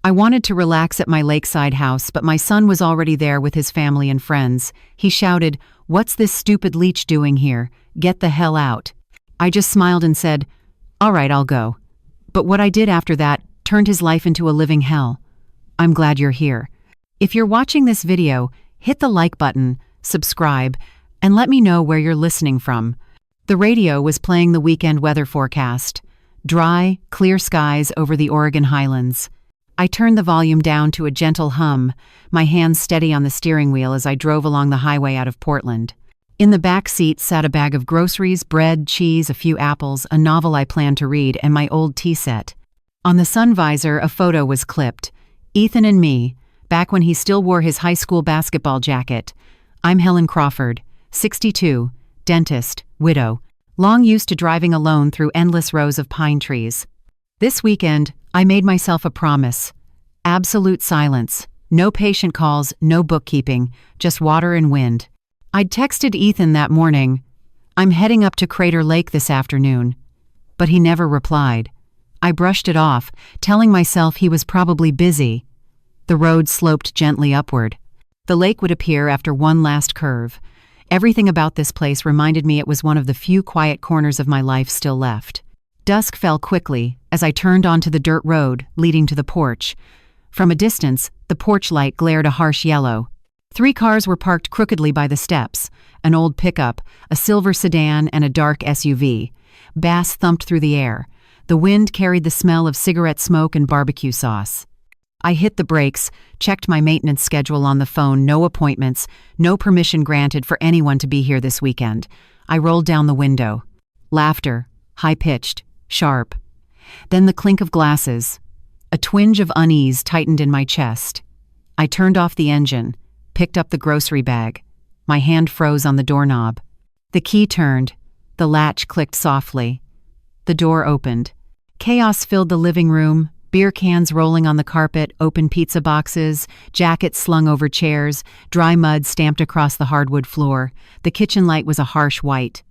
I wanted to relax at my lakeside house, but my son was already there with his family and friends. He shouted, "What's this stupid leech doing here? Get the hell out." I just smiled and said, "All right, I'll go." But what I did after that turned his life into a living hell. I'm glad you're here. If you're watching this video, hit the like button, subscribe, and let me know where you're listening from. The radio was playing the weekend weather forecast. Dry, clear skies over the Oregon highlands. I turned the volume down to a gentle hum, my hands steady on the steering wheel as I drove along the highway out of Portland. In the back seat sat a bag of groceries, bread, cheese, a few apples, a novel I planned to read, and my old tea set. On the sun visor, a photo was clipped. Ethan and me, back when he still wore his high school basketball jacket. I'm Helen Crawford, 62, dentist, widow, long used to driving alone through endless rows of pine trees. This weekend, I made myself a promise. Absolute silence. No patient calls, no bookkeeping, just water and wind. I'd texted Ethan that morning, "I'm heading up to Crater Lake this afternoon." But he never replied. I brushed it off, telling myself he was probably busy. The road sloped gently upward. The lake would appear after one last curve. Everything about this place reminded me it was one of the few quiet corners of my life still left. Dusk fell quickly as I turned onto the dirt road leading to the porch. From a distance, the porch light glared a harsh yellow. 3 cars were parked crookedly by the steps, an old pickup, a silver sedan, and a dark SUV. Bass thumped through the air. The wind carried the smell of cigarette smoke and barbecue sauce. I hit the brakes, checked my maintenance schedule on the phone, no appointments, no permission granted for anyone to be here this weekend. I rolled down the window. Laughter, high-pitched, sharp. Then the clink of glasses. A twinge of unease tightened in my chest. I turned off the engine, picked up the grocery bag. My hand froze on the doorknob. The key turned. The latch clicked softly. The door opened. Chaos filled the living room, beer cans rolling on the carpet, open pizza boxes, jackets slung over chairs, dry mud stamped across the hardwood floor. The kitchen light was a harsh white.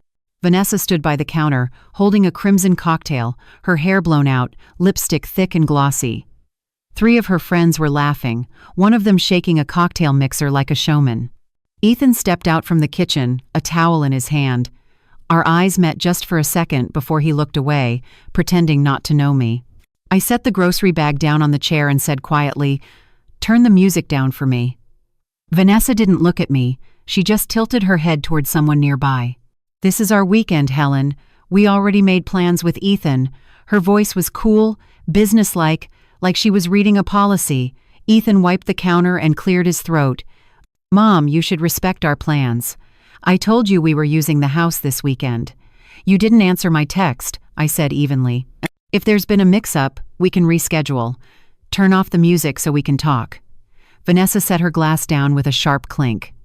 Vanessa stood by the counter, holding a crimson cocktail, her hair blown out, lipstick thick and glossy. 3 of her friends were laughing, one of them shaking a cocktail mixer like a showman. Ethan stepped out from the kitchen, a towel in his hand. Our eyes met just for a second before he looked away, pretending not to know me. I set the grocery bag down on the chair and said quietly, "Turn the music down for me." Vanessa didn't look at me, she just tilted her head toward someone nearby. "This is our weekend, Helen. We already made plans with Ethan." Her voice was cool, businesslike, like she was reading a policy. Ethan wiped the counter and cleared his throat. "Mom, you should respect our plans. I told you we were using the house this weekend. You didn't answer my text," I said evenly. "If there's been a mix-up, we can reschedule. Turn off the music so we can talk." Vanessa set her glass down with a sharp clink.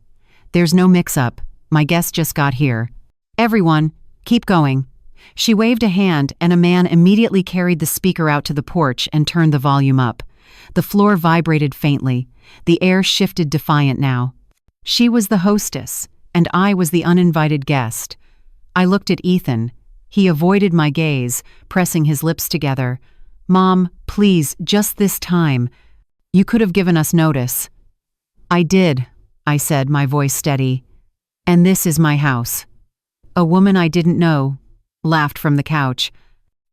"There's no mix-up. My guest just got here. Everyone, keep going." She waved a hand, and a man immediately carried the speaker out to the porch and turned the volume up. The floor vibrated faintly. The air shifted defiant now. She was the hostess, and I was the uninvited guest. I looked at Ethan. He avoided my gaze, pressing his lips together. "Mom, please, just this time. You could have given us notice." "I did," I said, my voice steady. "And this is my house." A woman I didn't know laughed from the couch.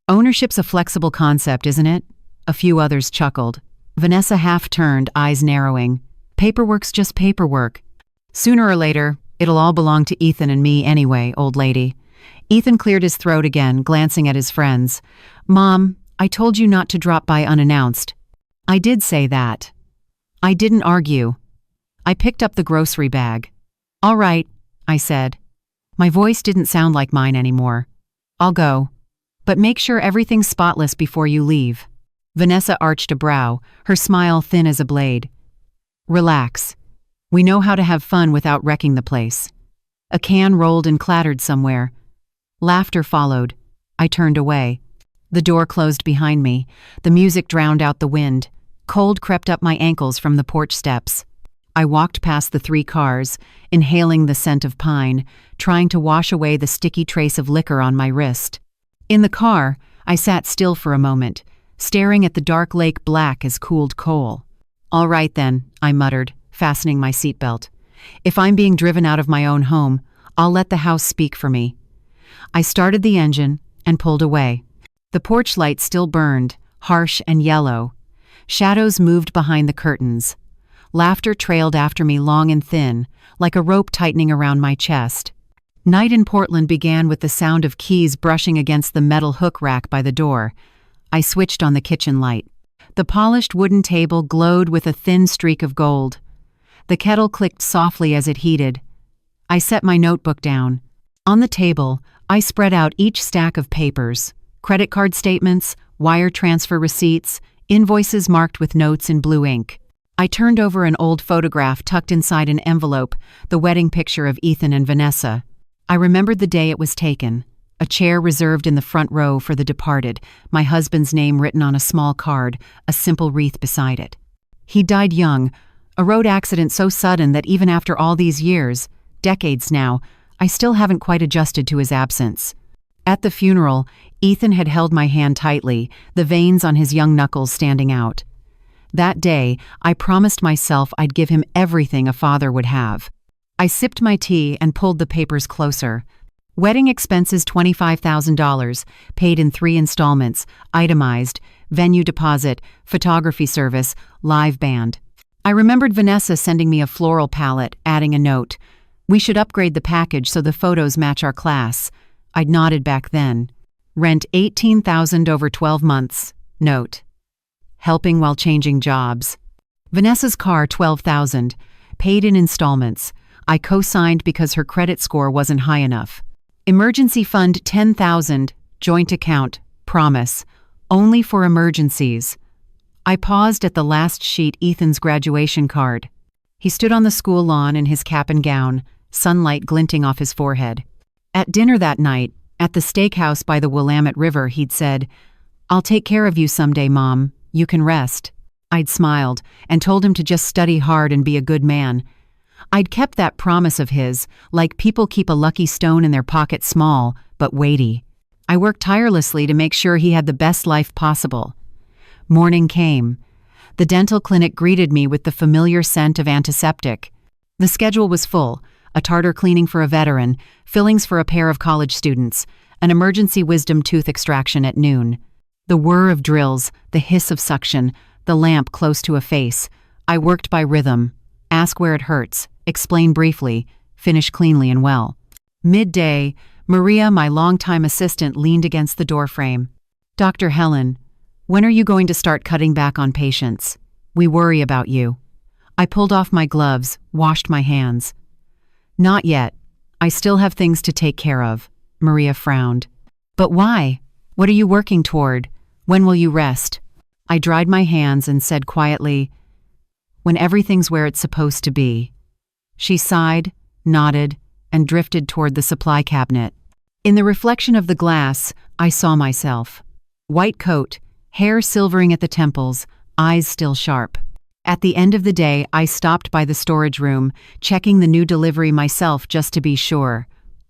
"Ownership's a flexible concept, isn't it?" A few others chuckled. Vanessa half turned, eyes narrowing. "Paperwork's just paperwork. Sooner or later, it'll all belong to Ethan and me anyway, old lady." Ethan cleared his throat again, glancing at his friends. "Mom, I told you not to drop by unannounced." "I did say that." I didn't argue. I picked up the grocery bag. "All right," I said. My voice didn't sound like mine anymore. "I'll go. But make sure everything's spotless before you leave." Vanessa arched a brow, her smile thin as a blade. "Relax. We know how to have fun without wrecking the place." A can rolled and clattered somewhere. Laughter followed. I turned away. The door closed behind me. The music drowned out the wind. Cold crept up my ankles from the porch steps. I walked past the 3 cars, inhaling the scent of pine, trying to wash away the sticky trace of liquor on my wrist. In the car, I sat still for a moment, staring at the dark lake black as cooled coal. "All right then," I muttered, fastening my seatbelt. "If I'm being driven out of my own home, I'll let the house speak for me." I started the engine and pulled away. The porch light still burned, harsh and yellow. Shadows moved behind the curtains. Laughter trailed after me long and thin, like a rope tightening around my chest. Night in Portland began with the sound of keys brushing against the metal hook rack by the door. I switched on the kitchen light. The polished wooden table glowed with a thin streak of gold. The kettle clicked softly as it heated. I set my notebook down. On the table, I spread out each stack of papers: credit card statements, wire transfer receipts, invoices marked with notes in blue ink. I turned over an old photograph tucked inside an envelope, the wedding picture of Ethan and Vanessa. I remembered the day it was taken. A chair reserved in the front row for the departed, my husband's name written on a small card, a simple wreath beside it. He died young, a road accident so sudden that even after all these years, decades now, I still haven't quite adjusted to his absence. At the funeral, Ethan had held my hand tightly, the veins on his young knuckles standing out. That day, I promised myself I'd give him everything a father would have. I sipped my tea and pulled the papers closer. Wedding expenses $25,000, paid in 3 installments, itemized, venue deposit, photography service, live band. I remembered Vanessa sending me a floral palette, adding a note. "We should upgrade the package so the photos match our class." I'd nodded back then. Rent $18,000 over 12 months. Note. Helping while changing jobs. Vanessa's car $12,000, paid in installments. I co-signed because her credit score wasn't high enough. Emergency fund $10,000, joint account, promise, only for emergencies. I paused at the last sheet, Ethan's graduation card. He stood on the school lawn in his cap and gown, sunlight glinting off his forehead. At dinner that night, at the steakhouse by the Willamette River, he'd said, "I'll take care of you someday, Mom. You can rest." I'd smiled and told him to just study hard and be a good man. I'd kept that promise of his, like people keep a lucky stone in their pocket, small but weighty. I worked tirelessly to make sure he had the best life possible. Morning came. The dental clinic greeted me with the familiar scent of antiseptic. The schedule was full: a tartar cleaning for a veteran, fillings for a pair of college students, an emergency wisdom tooth extraction at noon. The whir of drills, the hiss of suction, the lamp close to a face. I worked by rhythm. Ask where it hurts, explain briefly, finish cleanly and well. Midday, Maria, my longtime assistant, leaned against the doorframe. "Dr. Helen, when are you going to start cutting back on patients? We worry about you." I pulled off my gloves, washed my hands. "Not yet. I still have things to take care of." Maria frowned. "But why? What are you working toward? When will you rest?" I dried my hands and said quietly, "When everything's where it's supposed to be." She sighed, nodded, and drifted toward the supply cabinet. In the reflection of the glass, I saw myself. White coat, hair silvering at the temples, eyes still sharp. At the end of the day, I stopped by the storage room, checking the new delivery myself just to be sure.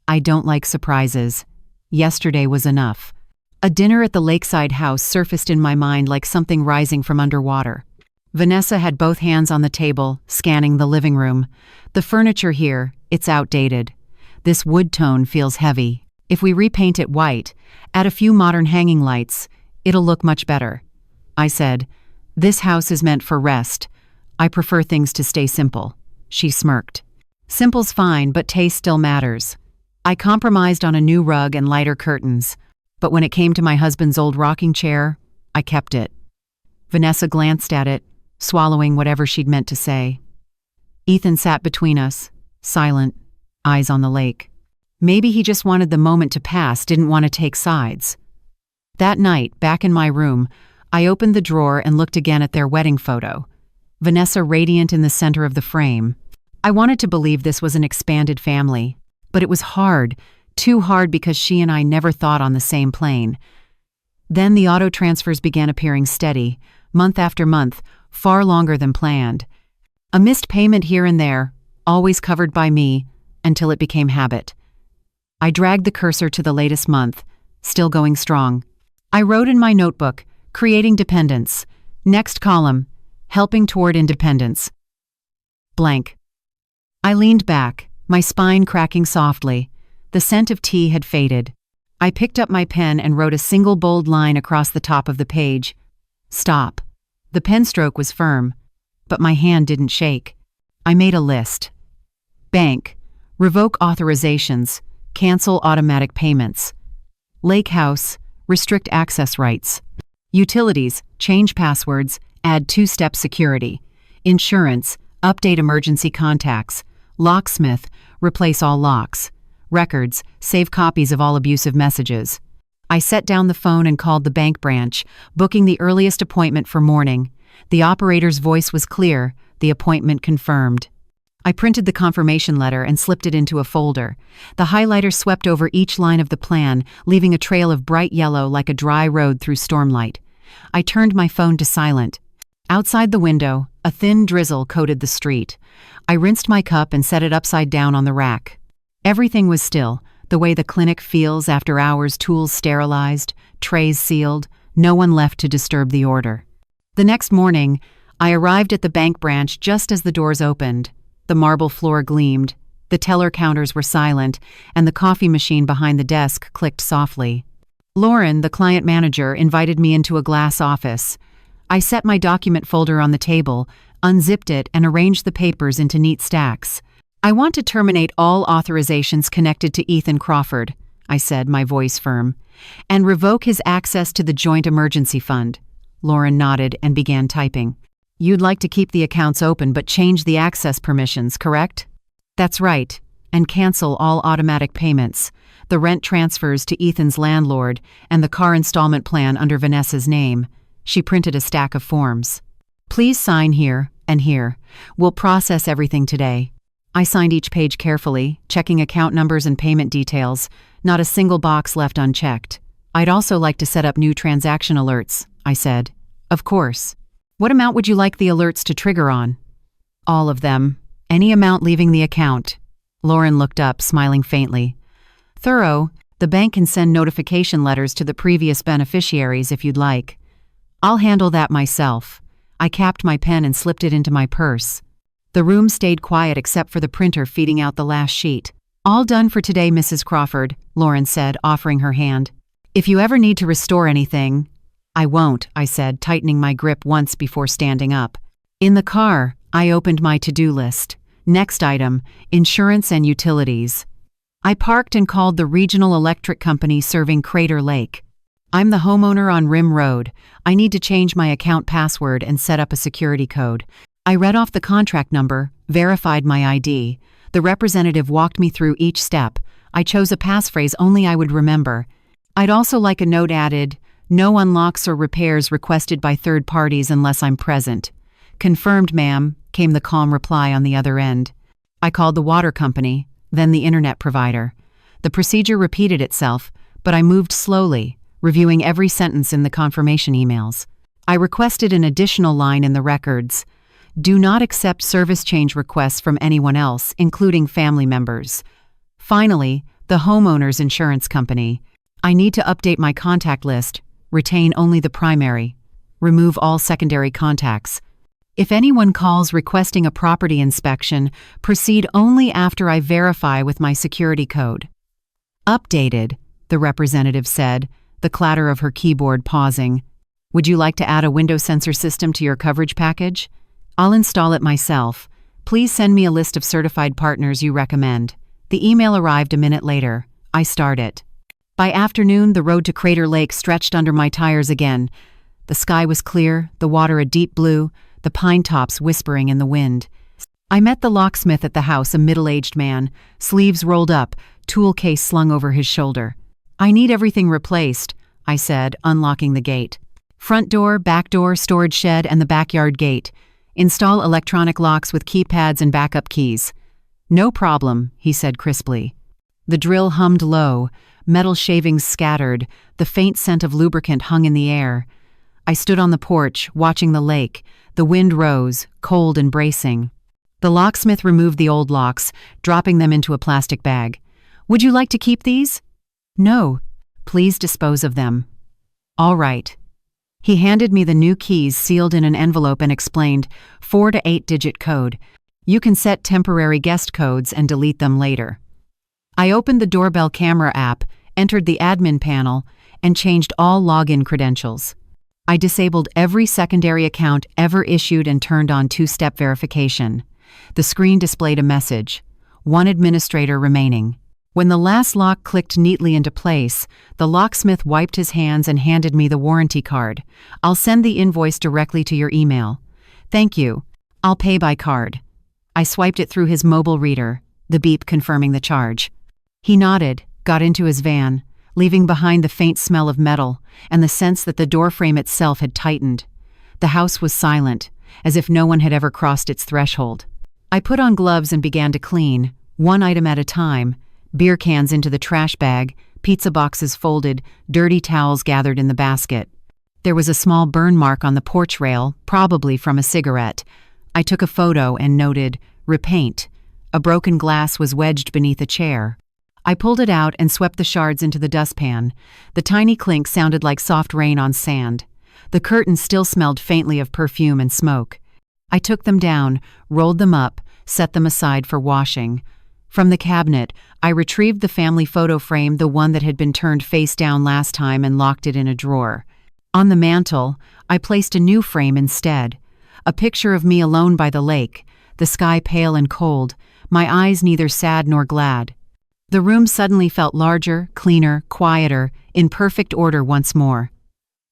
I don't like surprises. Yesterday was enough. A dinner at the lakeside house surfaced in my mind like something rising from underwater. Vanessa had both hands on the table, scanning the living room. "The furniture here, it's outdated. This wood tone feels heavy. If we repaint it white, add a few modern hanging lights, it'll look much better." I said, "This house is meant for rest. I prefer things to stay simple." She smirked. "Simple's fine, but taste still matters." I compromised on a new rug and lighter curtains, but when it came to my husband's old rocking chair, I kept it. Vanessa glanced at it, swallowing whatever she'd meant to say. Ethan sat between us, silent, eyes on the lake. Maybe he just wanted the moment to pass, didn't want to take sides. That night, back in my room, I opened the drawer and looked again at their wedding photo. Vanessa radiant in the center of the frame. I wanted to believe this was an expanded family, but it was hard, too hard, because she and I never thought on the same plane. Then the auto transfers began appearing steady, month after month, far longer than planned. A missed payment here and there, always covered by me, until it became habit. I dragged the cursor to the latest month, still going strong. I wrote in my notebook, Creating dependence. Next column. Helping toward independence. Blank. I leaned back, my spine cracking softly. The scent of tea had faded. I picked up my pen and wrote a single bold line across the top of the page. Stop. The pen stroke was firm, but my hand didn't shake. I made a list. Bank. Revoke authorizations. Cancel automatic payments. Lake House. Restrict access rights. Utilities. Change passwords. Add two-step security. Insurance. Update emergency contacts. Locksmith. Replace all locks. Records. Save copies of all abusive messages. I set down the phone and called the bank branch, booking the earliest appointment for morning. The operator's voice was clear, the appointment confirmed. I printed the confirmation letter and slipped it into a folder. The highlighter swept over each line of the plan, leaving a trail of bright yellow like a dry road through stormlight. I turned my phone to silent. Outside the window, a thin drizzle coated the street. I rinsed my cup and set it upside down on the rack. Everything was still, the way the clinic feels after hours, tools sterilized, trays sealed, no one left to disturb the order. The next morning, I arrived at the bank branch just as the doors opened. The marble floor gleamed, the teller counters were silent, and the coffee machine behind the desk clicked softly. Lauren, the client manager, invited me into a glass office. I set my document folder on the table, unzipped it, and arranged the papers into neat stacks. I want to terminate all authorizations connected to Ethan Crawford, I said, my voice firm, and revoke his access to the Joint Emergency Fund. Lauren nodded and began typing. You'd like to keep the accounts open but change the access permissions, correct? That's right, and cancel all automatic payments, the rent transfers to Ethan's landlord, and the car installment plan under Vanessa's name. She printed a stack of forms. Please sign here and here. We'll process everything today. I signed each page carefully, checking account numbers and payment details, not a single box left unchecked. I'd also like to set up new transaction alerts, I said. Of course. What amount would you like the alerts to trigger on? All of them. Any amount leaving the account. Lauren looked up, smiling faintly. Thorough, the bank can send notification letters to the previous beneficiaries if you'd like. I'll handle that myself. I capped my pen and slipped it into my purse. The room stayed quiet except for the printer feeding out the last sheet. All done for today, Mrs. Crawford, Lauren said, offering her hand. If you ever need to restore anything... I won't, I said, tightening my grip once before standing up. In the car, I opened my to-do list. Next item, insurance and utilities. I parked and called the regional electric company serving Crater Lake. I'm the homeowner on Rim Road. I need to change my account password and set up a security code. I read off the contract number, verified my ID. The representative walked me through each step. I chose a passphrase only I would remember. I'd also like a note added, no unlocks or repairs requested by third parties unless I'm present. Confirmed, ma'am, came the calm reply on the other end. I called the water company, then the internet provider. The procedure repeated itself, but I moved slowly, reviewing every sentence in the confirmation emails. I requested an additional line in the records. Do not accept service change requests from anyone else, including family members. Finally, the homeowner's insurance company. I need to update my contact list, retain only the primary, remove all secondary contacts. If anyone calls requesting a property inspection, proceed only after I verify with my security code. Updated, the representative said, the clatter of her keyboard pausing. Would you like to add a window sensor system to your coverage package? I'll install it myself. Please send me a list of certified partners you recommend. The email arrived a minute later. I start it. By afternoon, the road to Crater Lake stretched under my tires again. The sky was clear, the water a deep blue, the pine tops whispering in the wind. I met the locksmith at the house, a middle-aged man, sleeves rolled up, tool case slung over his shoulder. I need everything replaced, I said, unlocking the gate. Front door, back door, storage shed, and the backyard gate. Install electronic locks with keypads and backup keys. No problem, he said crisply. The drill hummed low, metal shavings scattered, the faint scent of lubricant hung in the air. I stood on the porch, watching the lake. The wind rose, cold and bracing. The locksmith removed the old locks, dropping them into a plastic bag. Would you like to keep these? No. Please dispose of them. All right. He handed me the new keys sealed in an envelope and explained, 4 to 8-digit code. You can set temporary guest codes and delete them later. I opened the doorbell camera app, entered the admin panel, and changed all login credentials. I disabled every secondary account ever issued and turned on two-step verification. The screen displayed a message, 1 administrator remaining. When the last lock clicked neatly into place, the locksmith wiped his hands and handed me the warranty card. I'll send the invoice directly to your email. Thank you. I'll pay by card. I swiped it through his mobile reader, the beep confirming the charge. He nodded, got into his van, leaving behind the faint smell of metal and the sense that the doorframe itself had tightened. The house was silent, as if no one had ever crossed its threshold. I put on gloves and began to clean, one item at a time, beer cans into the trash bag, pizza boxes folded, dirty towels gathered in the basket. There was a small burn mark on the porch rail, probably from a cigarette. I took a photo and noted, repaint. A broken glass was wedged beneath a chair. I pulled it out and swept the shards into the dustpan. The tiny clink sounded like soft rain on sand. The curtains still smelled faintly of perfume and smoke. I took them down, rolled them up, set them aside for washing. From the cabinet, I retrieved the family photo frame, the one that had been turned face down last time, and locked it in a drawer. On the mantel, I placed a new frame instead. A picture of me alone by the lake, the sky pale and cold, my eyes neither sad nor glad. The room suddenly felt larger, cleaner, quieter, in perfect order once more.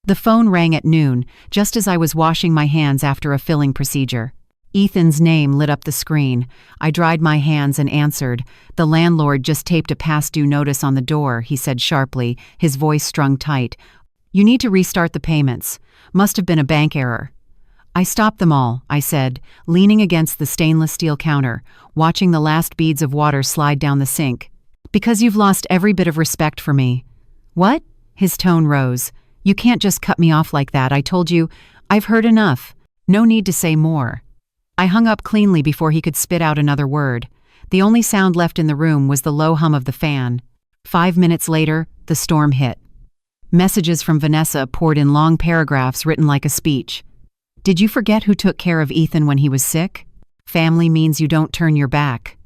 The phone rang at noon, just as I was washing my hands after a filling procedure. Ethan's name lit up the screen. I dried my hands and answered. The landlord just taped a past due notice on the door, he said sharply, his voice strung tight. You need to restart the payments. Must have been a bank error. I stopped them all, I said, leaning against the stainless steel counter, watching the last beads of water slide down the sink. Because you've lost every bit of respect for me. What? His tone rose. You can't just cut me off like that. I told you, I've heard enough. No need to say more. I hung up cleanly before he could spit out another word. The only sound left in the room was the low hum of the fan. 5 minutes later, the storm hit. Messages from Vanessa poured in long paragraphs written like a speech. Did you forget who took care of Ethan when he was sick? Family means you don't turn your back.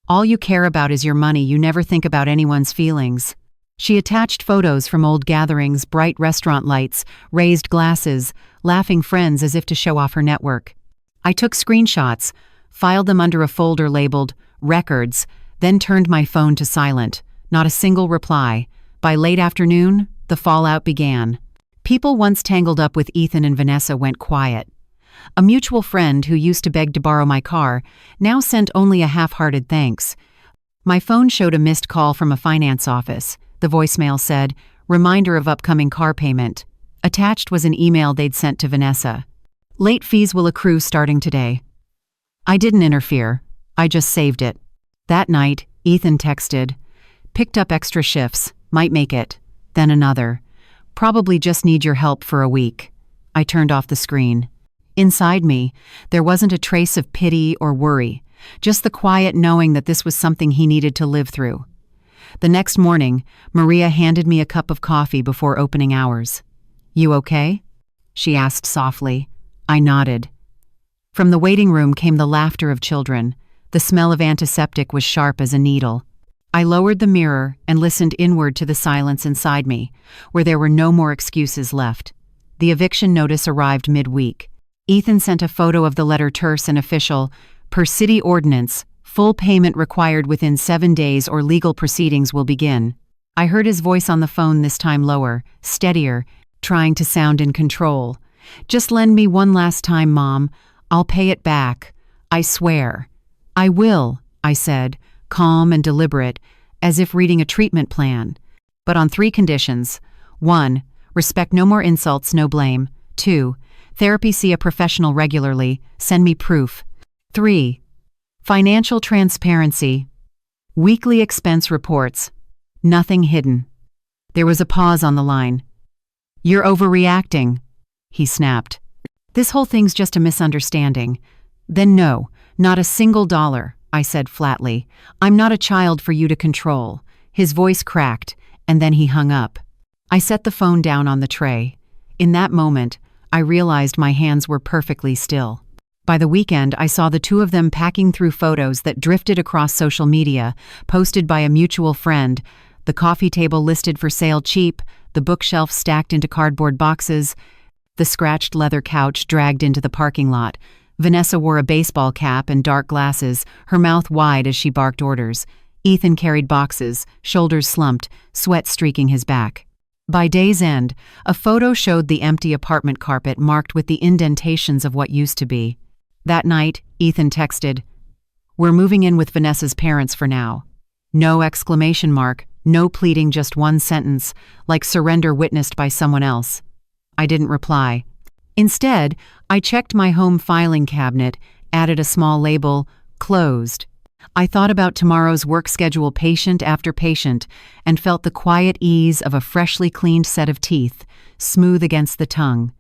All you care about is your money. You never think about anyone's feelings. She attached photos from old gatherings, bright restaurant lights, raised glasses, laughing friends as if to show off her network. I took screenshots, filed them under a folder labeled Records, then turned my phone to silent. Not a single reply. By late afternoon, the fallout began. People once tangled up with Ethan and Vanessa went quiet. A mutual friend who used to beg to borrow my car now sent only a half-hearted thanks. My phone showed a missed call from a finance office. The voicemail said, reminder of upcoming car payment. Attached was an email they'd sent to Vanessa. Late fees will accrue starting today. I didn't interfere. I just saved it. That night, Ethan texted, picked up extra shifts, might make it. Then another. Probably just need your help for a week. I turned off the screen. Inside me, there wasn't a trace of pity or worry, just the quiet knowing that this was something he needed to live through. The next morning, Maria handed me a cup of coffee before opening hours. You okay? She asked softly. I nodded. From the waiting room came the laughter of children. The smell of antiseptic was sharp as a needle. I lowered the mirror and listened inward to the silence inside me, where there were no more excuses left. The eviction notice arrived midweek. Ethan sent a photo of the letter, terse and official. Per city ordinance, full payment required within 7 days or legal proceedings will begin. I heard his voice on the phone, this time lower, steadier, trying to sound in control. Just lend me one last time, Mom. I'll pay it back. I swear. I will, I said, calm and deliberate, as if reading a treatment plan. But on 3 conditions. 1. Respect no more insults, no blame. 2. Therapy, see a professional regularly, send me proof. 3. Financial transparency. Weekly expense reports. Nothing hidden. There was a pause on the line. You're overreacting, he snapped. This whole thing's just a misunderstanding. Then no, not a single dollar, I said flatly. I'm not a child for you to control. His voice cracked, and then he hung up. I set the phone down on the tray. In that moment, I realized my hands were perfectly still. By the weekend, I saw the two of them packing through photos that drifted across social media, posted by a mutual friend, the coffee table listed for sale cheap, the bookshelf stacked into cardboard boxes, the scratched leather couch dragged into the parking lot. Vanessa wore a baseball cap and dark glasses, her mouth wide as she barked orders. Ethan carried boxes, shoulders slumped, sweat streaking his back. By day's end, a photo showed the empty apartment carpet marked with the indentations of what used to be. That night, Ethan texted, "We're moving in with Vanessa's parents for now." No exclamation mark, no pleading, just one sentence, like surrender witnessed by someone else. I didn't reply. Instead, I checked my home filing cabinet, added a small label, "Closed." I thought about tomorrow's work schedule patient after patient and felt the quiet ease of a freshly cleaned set of teeth, smooth against the tongue.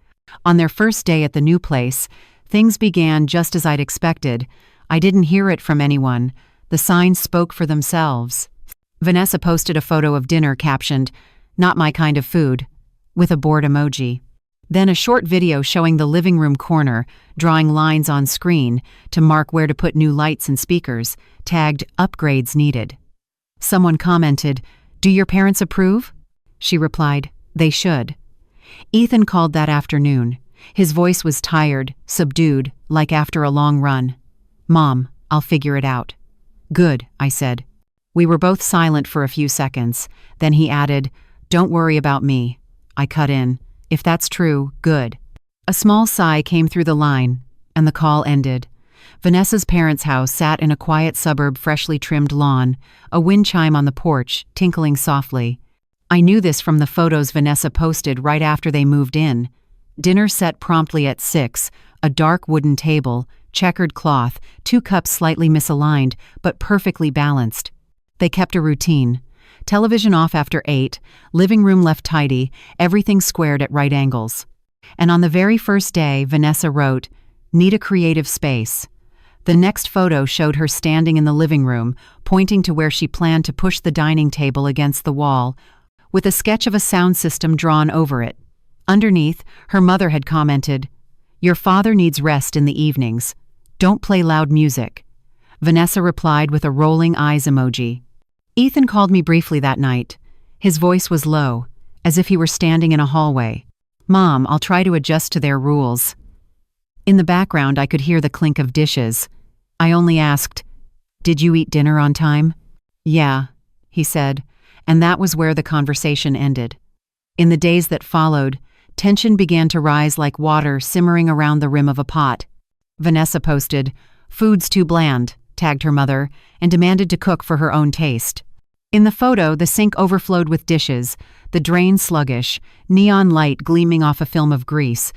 On their first day at the new place, things began just as I'd expected. I didn't hear it from anyone. The signs spoke for themselves. Vanessa posted a photo of dinner captioned, "Not my kind of food," with a bored emoji. Then a short video showing the living room corner, drawing lines on screen to mark where to put new lights and speakers, tagged "Upgrades Needed." Someone commented, "Do your parents approve?" She replied, "They should." Ethan called that afternoon. His voice was tired, subdued, like after a long run. "Mom, I'll figure it out." "Good," I said. We were both silent for a few seconds. Then he added, "Don't worry about me." I cut in, "If that's true, good." A small sigh came through the line, and the call ended. Vanessa's parents' house sat in a quiet suburb, freshly trimmed lawn, a wind chime on the porch, tinkling softly. I knew this from the photos Vanessa posted right after they moved in. Dinner set promptly at 6, a dark wooden table, checkered cloth, 2 cups slightly misaligned, but perfectly balanced. They kept a routine. Television off after 8, living room left tidy, everything squared at right angles. And on the very first day, Vanessa wrote, "Need a creative space." The next photo showed her standing in the living room, pointing to where she planned to push the dining table against the wall, with a sketch of a sound system drawn over it. Underneath, her mother had commented, "Your father needs rest in the evenings. Don't play loud music." Vanessa replied with a rolling eyes emoji. Ethan called me briefly that night. His voice was low, as if he were standing in a hallway. "Mom, I'll try to adjust to their rules." In the background, I could hear the clink of dishes. I only asked, "Did you eat dinner on time?" "Yeah," he said, and that was where the conversation ended. In the days that followed, tension began to rise like water simmering around the rim of a pot. Vanessa posted, "Food's too bland," tagged her mother, and demanded to cook for her own taste. In the photo, the sink overflowed with dishes, the drain sluggish, neon light gleaming off a film of grease.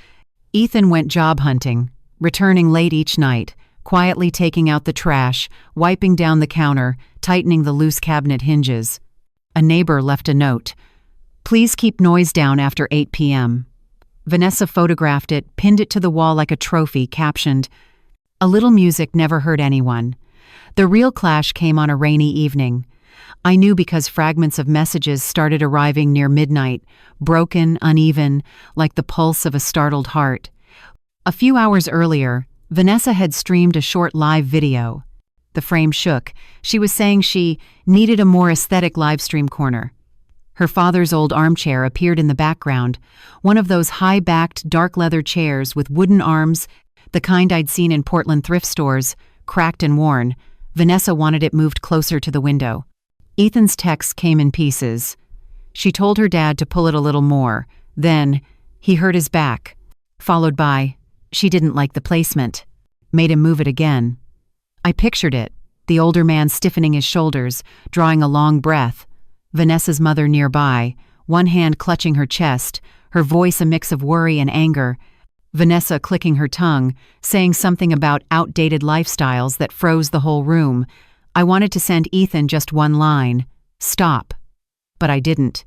Ethan went job hunting, returning late each night, quietly taking out the trash, wiping down the counter, tightening the loose cabinet hinges. A neighbor left a note, "Please keep noise down after 8 p.m. Vanessa photographed it, pinned it to the wall like a trophy, captioned, "A little music never hurt anyone." The real clash came on a rainy evening. I knew because fragments of messages started arriving near midnight, broken, uneven, like the pulse of a startled heart. A few hours earlier, Vanessa had streamed a short live video. The frame shook. She was saying she needed a more aesthetic livestream corner. Her father's old armchair appeared in the background, one of those high-backed, dark leather chairs with wooden arms, the kind I'd seen in Portland thrift stores, cracked and worn. Vanessa wanted it moved closer to the window. Ethan's text came in pieces. She told her dad to pull it a little more. Then, he hurt his back. Followed by, she didn't like the placement. Made him move it again. I pictured it, the older man stiffening his shoulders, drawing a long breath. Vanessa's mother nearby, one hand clutching her chest, her voice a mix of worry and anger. Vanessa clicking her tongue, saying something about outdated lifestyles that froze the whole room. I wanted to send Ethan just one line, "Stop." But I didn't.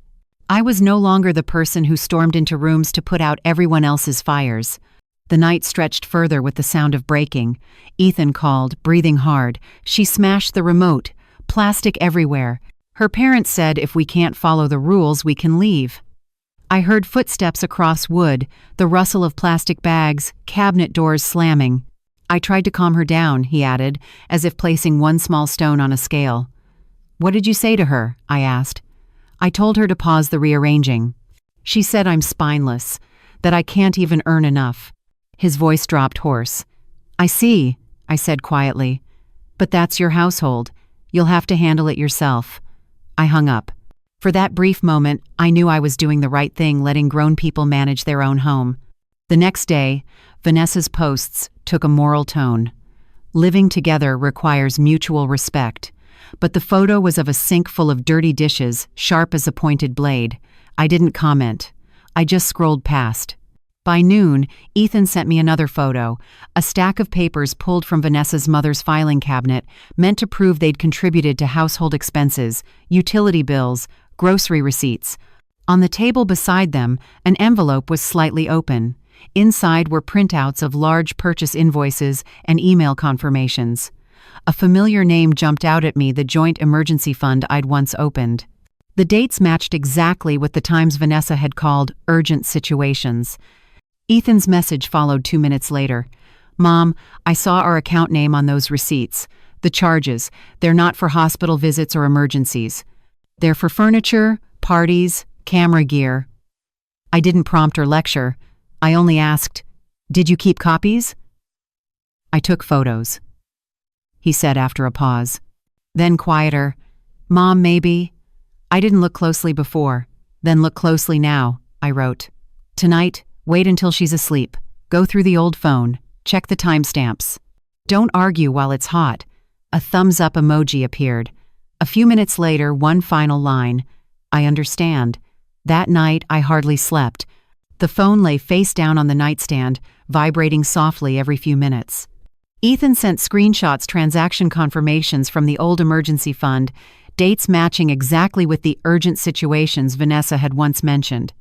I was no longer the person who stormed into rooms to put out everyone else's fires. The night stretched further with the sound of breaking. Ethan called, breathing hard. She smashed the remote. Plastic everywhere. Her parents said if we can't follow the rules, we can leave. I heard footsteps across wood, the rustle of plastic bags, cabinet doors slamming. I tried to calm her down, he added, as if placing one small stone on a scale. What did you say to her? I asked. I told her to pause the rearranging. She said I'm spineless, that I can't even earn enough. His voice dropped hoarse. I see, I said quietly. But that's your household. You'll have to handle it yourself. I hung up. For that brief moment, I knew I was doing the right thing, letting grown people manage their own home. The next day, Vanessa's posts took a moral tone. Living together requires mutual respect. But the photo was of a sink full of dirty dishes, sharp as a pointed blade. I didn't comment. I just scrolled past. By noon, Ethan sent me another photo, a stack of papers pulled from Vanessa's mother's filing cabinet, meant to prove they'd contributed to household expenses, utility bills, grocery receipts. On the table beside them, an envelope was slightly open. Inside were printouts of large purchase invoices and email confirmations. A familiar name jumped out at me, the joint emergency fund I'd once opened. The dates matched exactly with the times Vanessa had called urgent situations. Ethan's message followed 2 minutes later. Mom, I saw our account name on those receipts. The charges, they're not for hospital visits or emergencies. They're for furniture, parties, camera gear. I didn't prompt or lecture. I only asked, did you keep copies? I took photos, he said after a pause. Then quieter, Mom, maybe. I didn't look closely before. Then look closely now, I wrote. Tonight, wait until she's asleep. Go through the old phone. Check the timestamps. Don't argue while it's hot. A thumbs up emoji appeared. A few minutes later, one final line. I understand. That night, I hardly slept. The phone lay face down on the nightstand, vibrating softly every few minutes. Ethan sent screenshots, transaction confirmations from the old emergency fund, dates matching exactly with the urgent situations Vanessa had once mentioned.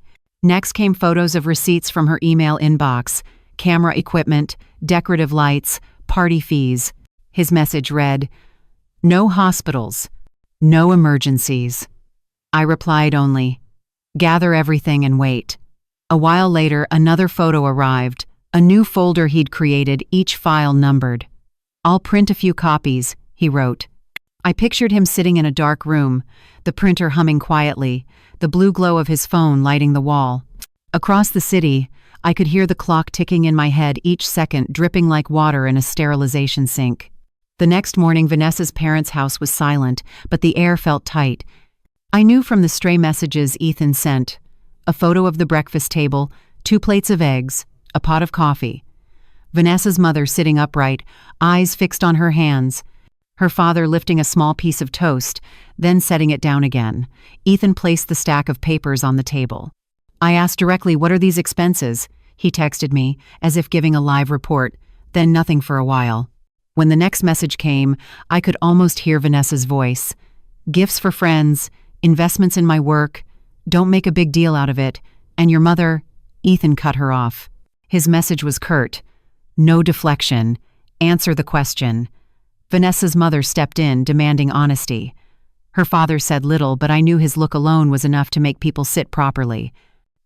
Next came photos of receipts from her email inbox, camera equipment, decorative lights, party fees. His message read, no hospitals, no emergencies. I replied only, gather everything and wait. A while later, another photo arrived, a new folder he'd created, each file numbered. I'll print a few copies, he wrote. I pictured him sitting in a dark room, the printer humming quietly, the blue glow of his phone lighting the wall. Across the city, I could hear the clock ticking in my head, each second dripping like water in a sterilization sink. The next morning, Vanessa's parents' house was silent, but the air felt tight. I knew from the stray messages Ethan sent. A photo of the breakfast table, 2 plates of eggs, a pot of coffee. Vanessa's mother sitting upright, eyes fixed on her hands. Her father lifting a small piece of toast, then setting it down again. Ethan placed the stack of papers on the table. I asked directly, what are these expenses? He texted me, as if giving a live report, then nothing for a while. When the next message came, I could almost hear Vanessa's voice. Gifts for friends, investments in my work, don't make a big deal out of it, and your mother. Ethan cut her off. His message was curt. No deflection. Answer the question. Vanessa's mother stepped in, demanding honesty. Her father said little, but I knew his look alone was enough to make people sit properly.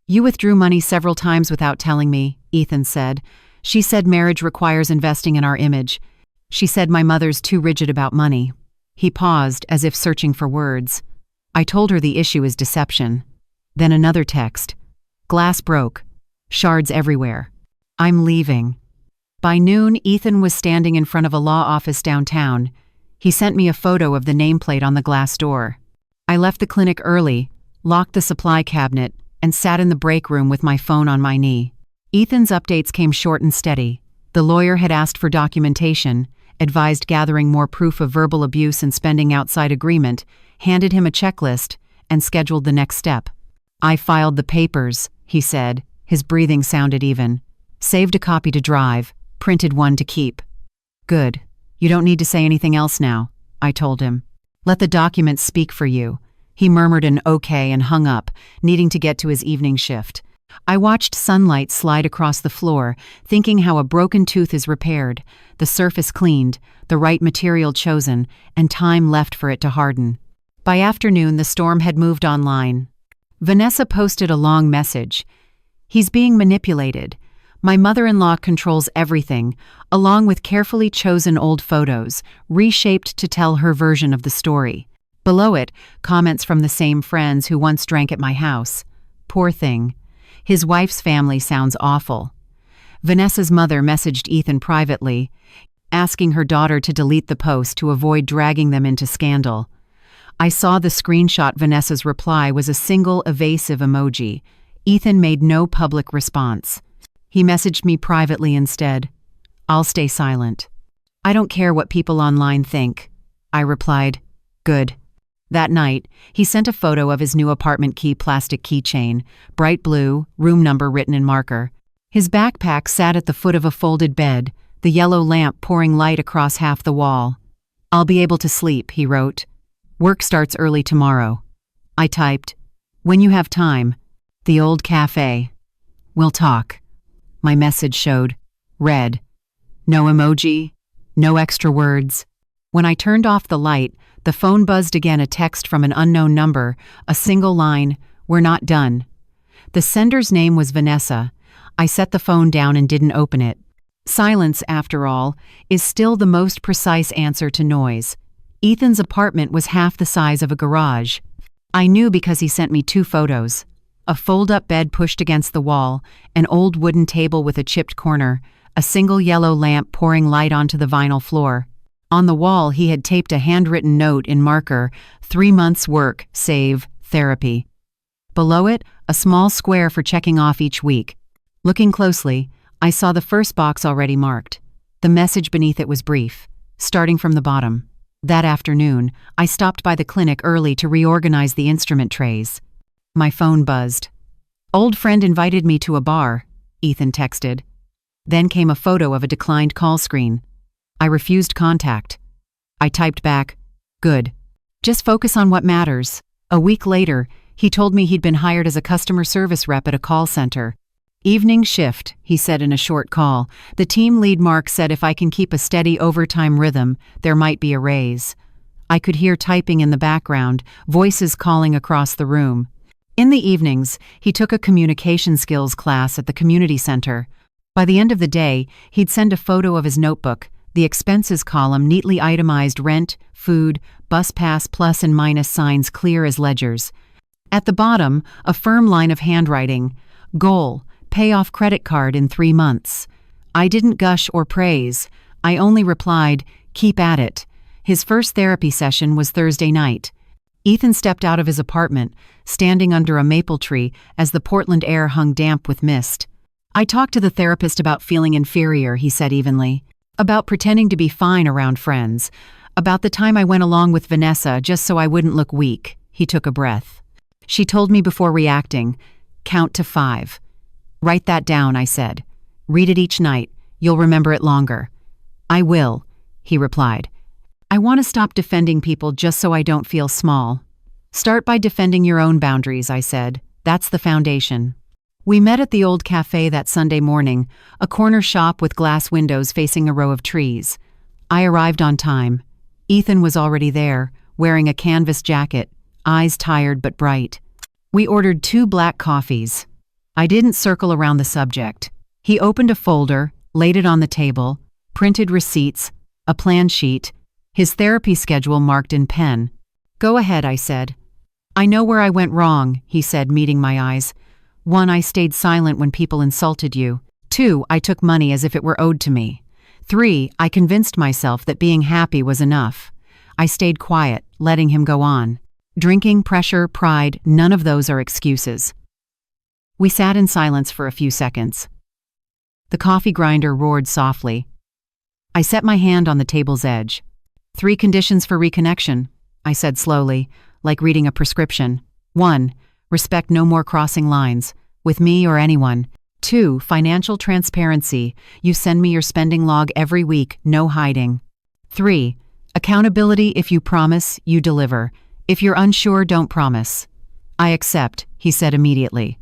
You withdrew money several times without telling me, Ethan said. She said marriage requires investing in our image. She said my mother's too rigid about money. He paused, as if searching for words. I told her the issue is deception. Then another text. Glass broke. Shards everywhere. I'm leaving. By noon, Ethan was standing in front of a law office downtown. He sent me a photo of the nameplate on the glass door. I left the clinic early, locked the supply cabinet, and sat in the break room with my phone on my knee. Ethan's updates came short and steady. The lawyer had asked for documentation, advised gathering more proof of verbal abuse and spending outside agreement, handed him a checklist, and scheduled the next step. I filed the papers, he said. His breathing sounded even. Saved a copy to drive, printed one to keep. Good. You don't need to say anything else now, I told him. Let the documents speak for you. He murmured an okay and hung up, needing to get to his evening shift. I watched sunlight slide across the floor, thinking how a broken tooth is repaired, the surface cleaned, the right material chosen, and time left for it to harden. By afternoon, the storm had moved online. Vanessa posted a long message. He's being manipulated. My mother-in-law controls everything, along with carefully chosen old photos, reshaped to tell her version of the story. Below it, comments from the same friends who once drank at my house. Poor thing. His wife's family sounds awful. Vanessa's mother messaged Ethan privately, asking her daughter to delete the post to avoid dragging them into scandal. I saw the screenshot. Vanessa's reply was a single evasive emoji. Ethan made no public response. He messaged me privately instead. I'll stay silent. I don't care what people online think. I replied, good. That night, he sent a photo of his new apartment key plastic keychain, bright blue, room number written in marker. His backpack sat at the foot of a folded bed, the yellow lamp pouring light across half the wall. I'll be able to sleep, he wrote. Work starts early tomorrow. I typed, when you have time. The old cafe. We'll talk. My message showed, read. No emoji, no extra words. When I turned off the light, the phone buzzed again, a text from an unknown number, a single line, we're not done. The sender's name was Vanessa. I set the phone down and didn't open it. Silence, after all, is still the most precise answer to noise. Ethan's apartment was half the size of a garage. I knew because he sent me 2 photos. A fold-up bed pushed against the wall, an old wooden table with a chipped corner, a single yellow lamp pouring light onto the vinyl floor. On the wall he had taped a handwritten note in marker, 3 months' work, save, therapy. Below it, a small square for checking off each week. Looking closely, I saw the first box already marked. The message beneath it was brief, starting from the bottom. That afternoon, I stopped by the clinic early to reorganize the instrument trays. My phone buzzed. Old friend invited me to a bar, Ethan texted. Then came a photo of a declined call screen. I refused contact. I typed back, good. Just focus on what matters. A week later, he told me he'd been hired as a customer service rep at a call center. Evening shift, he said in a short call. The team lead Mark said if I can keep a steady overtime rhythm, there might be a raise. I could hear typing in the background, voices calling across the room. In the evenings, he took a communication skills class at the community center. By the end of the day, he'd send a photo of his notebook, the expenses column neatly itemized, rent, food, bus pass, plus and minus signs clear as ledgers. At the bottom, a firm line of handwriting, goal, pay off credit card in 3 months. I didn't gush or praise. I only replied, keep at it. His first therapy session was Thursday night. Ethan stepped out of his apartment, standing under a maple tree as the Portland air hung damp with mist. I talked to the therapist about feeling inferior, he said evenly. About pretending to be fine around friends. About the time I went along with Vanessa just so I wouldn't look weak. He took a breath. She told me before reacting, count to 5. Write that down, I said. Read it each night. You'll remember it longer. I will, he replied. I want to stop defending people just so I don't feel small. Start by defending your own boundaries, I said. That's the foundation. We met at the old cafe that Sunday morning, a corner shop with glass windows facing a row of trees. I arrived on time. Ethan was already there, wearing a canvas jacket, eyes tired but bright. We ordered 2 black coffees. I didn't circle around the subject. He opened a folder, laid it on the table, printed receipts, a plan sheet, his therapy schedule marked in pen. Go ahead, I said. I know where I went wrong, he said, meeting my eyes. 1, I stayed silent when people insulted you. 2, I took money as if it were owed to me. 3, I convinced myself that being happy was enough. I stayed quiet, letting him go on. Drinking, pressure, pride, none of those are excuses. We sat in silence for a few seconds. The coffee grinder roared softly. I set my hand on the table's edge. 3 conditions for reconnection, I said slowly, like reading a prescription. 1, respect no more crossing lines, with me or anyone. 2, financial transparency. You send me your spending log every week, no hiding. 3, accountability. If you promise, you deliver. If you're unsure, don't promise. I accept, he said immediately.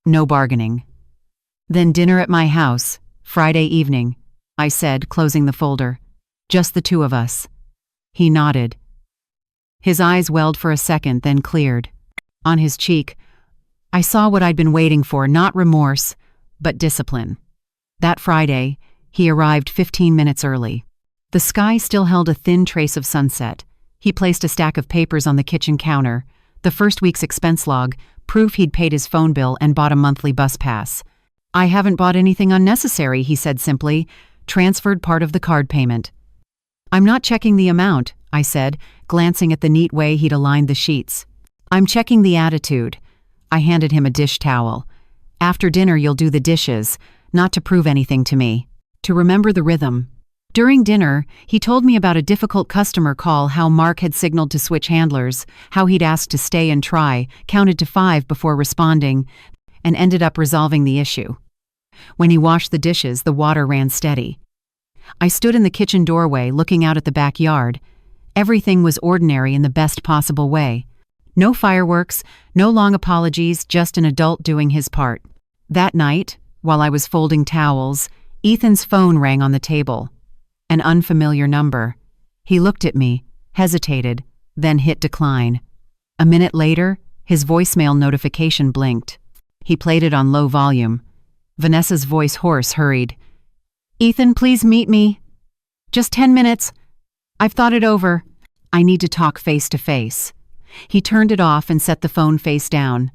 No bargaining. Then dinner at my house, Friday evening, I said, closing the folder. Just the 2 of us. He nodded. His eyes welled for a second, then cleared. On his cheek, I saw what I'd been waiting for, not remorse, but discipline. That Friday, he arrived 15 minutes early. The sky still held a thin trace of sunset. He placed a stack of papers on the kitchen counter, the first week's expense log, proof he'd paid his phone bill and bought a monthly bus pass. "I haven't bought anything unnecessary," he said simply, transferred part of the card payment. "I'm not checking the amount," I said, glancing at the neat way he'd aligned the sheets. "I'm checking the attitude." I handed him a dish towel. "After dinner you'll do the dishes, not to prove anything to me. To remember the rhythm." During dinner, he told me about a difficult customer call, how Mark had signaled to switch handlers, how he'd asked to stay and try, counted to 5 before responding, and ended up resolving the issue. When he washed the dishes, the water ran steady. I stood in the kitchen doorway looking out at the backyard. Everything was ordinary in the best possible way. No fireworks, no long apologies, just an adult doing his part. That night, while I was folding towels, Ethan's phone rang on the table. An unfamiliar number. He looked at me, hesitated, then hit decline. A minute later, his voicemail notification blinked. He played it on low volume. Vanessa's voice, hoarse, hurried. "Ethan, please meet me. Just 10 minutes. I've thought it over. I need to talk face to face." He turned it off and set the phone face down.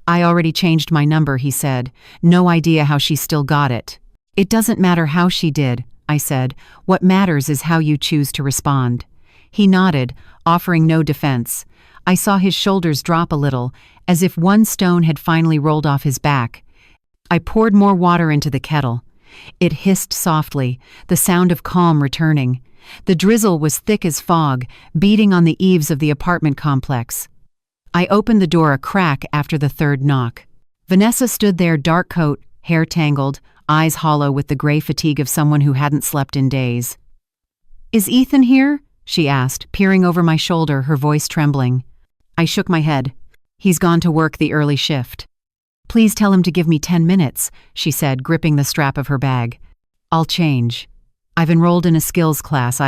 "I already changed my number," he said. "No idea how she still got it." "It doesn't matter how she did," I said. "What matters is how you choose to respond." He nodded, offering no defense. I saw his shoulders drop a little, as if one stone had finally rolled off his back. I poured more water into the kettle. It hissed softly, the sound of calm returning. The drizzle was thick as fog, beating on the eaves of the apartment complex. I opened the door a crack after the third knock. Vanessa stood there, dark coat, hair tangled, eyes hollow with the gray fatigue of someone who hadn't slept in days. "Is Ethan here?" she asked, peering over my shoulder, her voice trembling. I shook my head. "He's gone to work the early shift." "Please tell him to give me 10 minutes, she said, gripping the strap of her bag. "I'll change. I've enrolled in a skills class.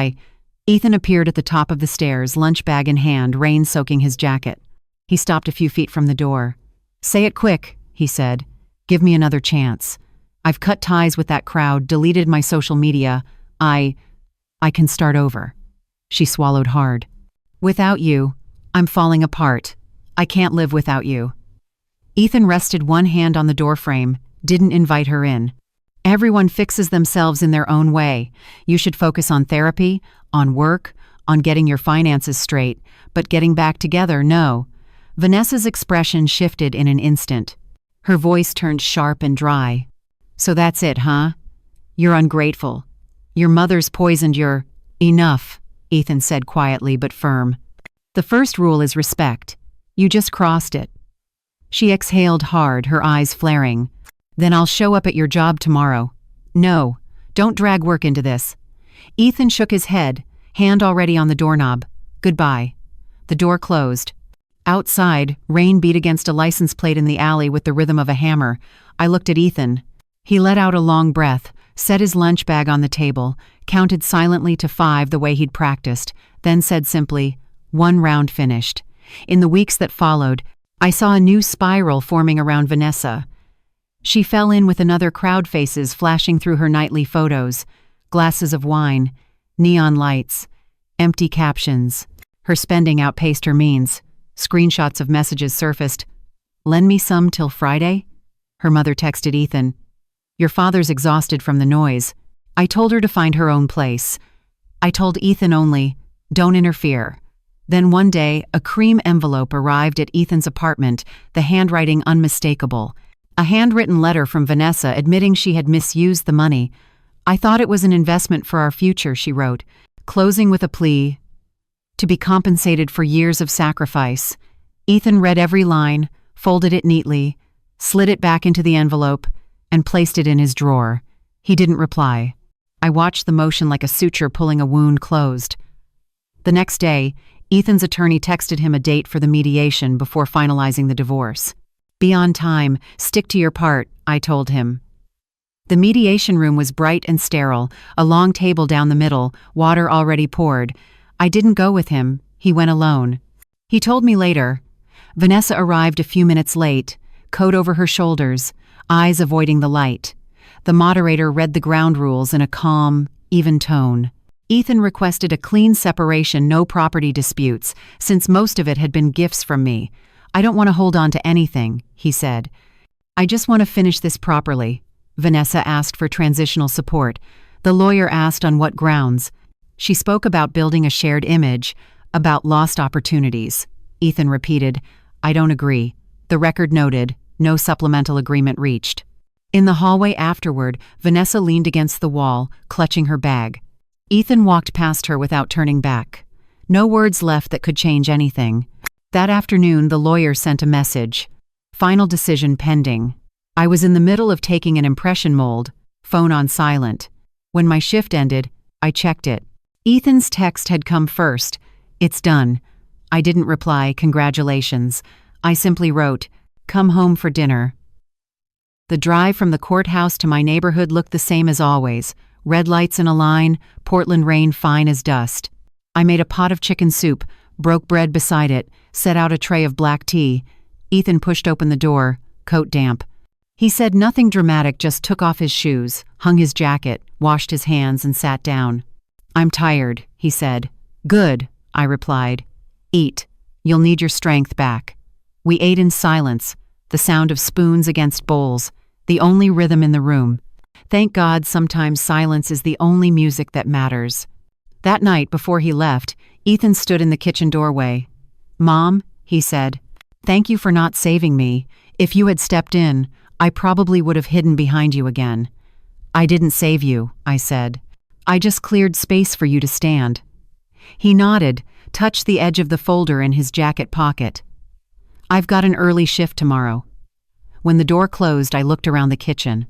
Ethan appeared at the top of the stairs, lunch bag in hand, rain soaking his jacket. He stopped a few feet from the door. "Say it quick," he said. "Give me another chance. I've cut ties with that crowd, deleted my social media. I can start over." She swallowed hard. "Without you, I'm falling apart. I can't live without you." Ethan rested one hand on the doorframe, didn't invite her in. "Everyone fixes themselves in their own way. You should focus on therapy, on work, on getting your finances straight, but getting back together, no." Vanessa's expression shifted in an instant. Her voice turned sharp and dry. "So that's it, huh? You're ungrateful. Your mother's poisoned your—" "Enough," Ethan said quietly but firm. "The first rule is respect. You just crossed it." She exhaled hard, her eyes flaring. "Then I'll show up at your job tomorrow." "No, don't drag work into this." Ethan shook his head, hand already on the doorknob. "Goodbye." The door closed. Outside, rain beat against a license plate in the alley with the rhythm of a hammer. I looked at Ethan. He let out a long breath, set his lunch bag on the table, counted silently to 5 the way he'd practiced, then said simply, "1 round finished." In the weeks that followed, I saw a new spiral forming around Vanessa. She fell in with another crowd, faces flashing through her nightly photos, glasses of wine, neon lights, empty captions. Her spending outpaced her means. Screenshots of messages surfaced. "Lend me some till Friday?" Her mother texted Ethan. "Your father's exhausted from the noise." I told her to find her own place. I told Ethan only, "Don't interfere." Then one day, a cream envelope arrived at Ethan's apartment, the handwriting unmistakable. A handwritten letter from Vanessa admitting she had misused the money. "I thought it was an investment for our future," she wrote, closing with a plea to be compensated for years of sacrifice. Ethan read every line, folded it neatly, slid it back into the envelope, and placed it in his drawer. He didn't reply. I watched the motion like a suture pulling a wound closed. The next day, Ethan's attorney texted him a date for the mediation before finalizing the divorce. "Be on time, stick to your part," I told him. The mediation room was bright and sterile, a long table down the middle, water already poured. I didn't go with him, he went alone. He told me later. Vanessa arrived a few minutes late, coat over her shoulders, eyes avoiding the light. The moderator read the ground rules in a calm, even tone. Ethan requested a clean separation, no property disputes, since most of it had been gifts from me. I don't want to hold on to anything, he said. I just want to finish this properly. Vanessa asked for transitional support. The lawyer asked on what grounds. She spoke about building a shared image, about lost opportunities. Ethan repeated, I don't agree. The record noted, no supplemental agreement reached. In the hallway afterward, Vanessa leaned against the wall, clutching her bag. Ethan walked past her without turning back. No words left that could change anything. That afternoon, the lawyer sent a message. Final decision pending. I was in the middle of taking an impression mold, phone on silent. When my shift ended, I checked it. Ethan's text had come first. It's done. I didn't reply, congratulations. I simply wrote, come home for dinner. The drive from the courthouse to my neighborhood looked the same as always. Red lights in a line, Portland rain fine as dust. I made a pot of chicken soup, broke bread beside it, set out a tray of black tea. Ethan pushed open the door, coat damp. He said nothing dramatic, just took off his shoes, hung his jacket, washed his hands, and sat down. I'm tired, he said. Good, I replied. Eat. You'll need your strength back. We ate in silence, the sound of spoons against bowls, the only rhythm in the room. Thank God sometimes silence is the only music that matters. That night, before he left, Ethan stood in the kitchen doorway. Mom, he said, thank you for not saving me. If you had stepped in, I probably would have hidden behind you again. I didn't save you, I said. I just cleared space for you to stand. He nodded, touched the edge of the folder in his jacket pocket. I've got an early shift tomorrow. When the door closed, I looked around the kitchen.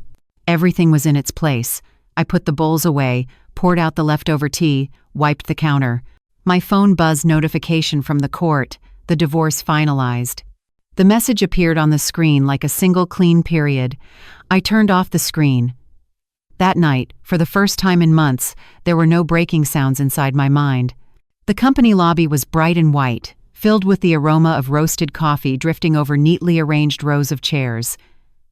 Everything was in its place. I put the bowls away, poured out the leftover tea, wiped the counter. My phone buzzed notification from the court, the divorce finalized. The message appeared on the screen like a single clean period. I turned off the screen. That night, for the first time in months, there were no breaking sounds inside my mind. The company lobby was bright and white, filled with the aroma of roasted coffee drifting over neatly arranged rows of chairs.